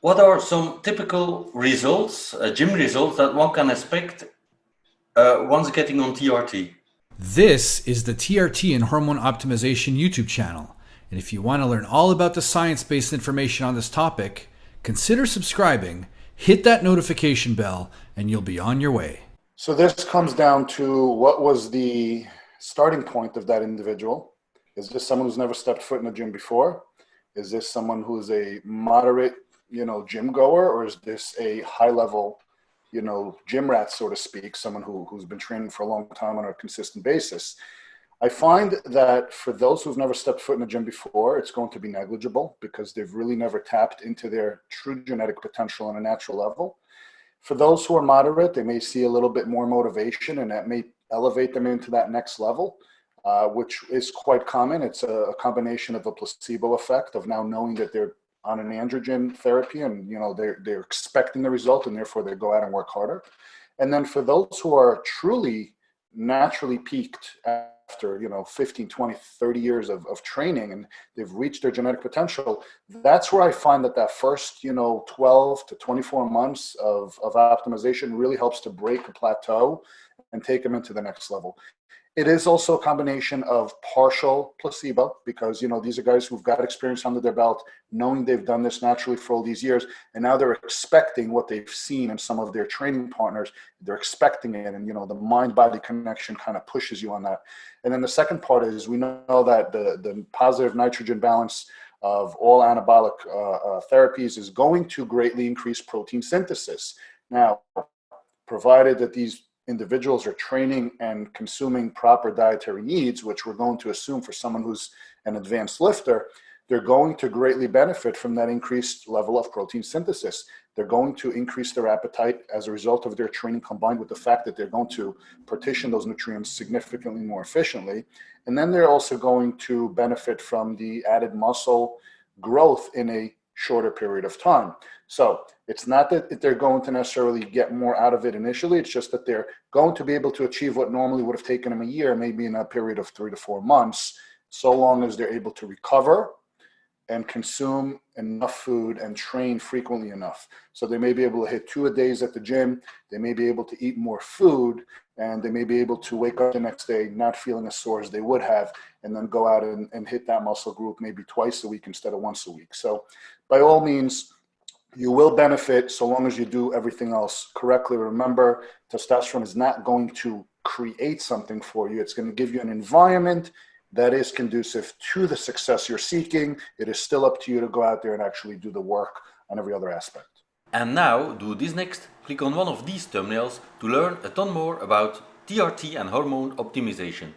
What are some typical results, gym results that one can expect once getting on TRT? This is the TRT and Hormone Optimization YouTube channel. And if you want to learn all about the science-based information on this topic, consider subscribing, hit that notification bell, and you'll be on your way. So this comes down to what was the starting point of that individual. Is this someone who's never stepped foot in a gym before? Is this someone who's a moderate, gym goer, or is this a high level, gym rat, so to speak, someone who's been training for a long time on a consistent basis? I find that for those who've never stepped foot in a gym before, it's going to be negligible because they've really never tapped into their true genetic potential on a natural level. For those who are moderate, they may see a little bit more motivation, and that may elevate them into that next level, which is quite common. It's a combination of a placebo effect of now knowing that they're on an androgen therapy, and they're expecting the result, and therefore they go out and work harder. And then for those who are truly naturally peaked after 15, 20, 30 years of training, and they've reached their genetic potential, that's where I find that first 12 to 24 months of optimization really helps to break a plateau and take them into the next level. It is also a combination of partial placebo because, these are guys who've got experience under their belt, knowing they've done this naturally for all these years, and now they're expecting what they've seen in some of their training partners. They're expecting it, and, the mind-body connection kind of pushes you on that. And then the second part is we know that the positive nitrogen balance of all anabolic therapies is going to greatly increase protein synthesis. Now, provided that these individuals are training and consuming proper dietary needs, which we're going to assume for someone who's an advanced lifter, they're going to greatly benefit from that increased level of protein synthesis. They're going to increase their appetite as a result of their training, combined with the fact that they're going to partition those nutrients significantly more efficiently. And then they're also going to benefit from the added muscle growth in a shorter period of time. So it's not that they're going to necessarily get more out of it initially. It's just that they're going to be able to achieve what normally would have taken them a year, maybe in a period of 3 to 4 months, so long as they're able to recover and consume enough food and train frequently enough. So they may be able to hit 2 a days at the gym. They may be able to eat more food, and they may be able to wake up the next day not feeling as sore as they would have, and then go out and hit that muscle group maybe twice a week instead of once a week. So by all means, you will benefit so long as you do everything else correctly. Remember, testosterone is not going to create something for you. It's going to give you an environment that is conducive to the success you're seeking. It is still up to you to go out there and actually do the work on every other aspect. And now, do this next. Click on one of these thumbnails to learn a ton more about TRT and hormone optimization.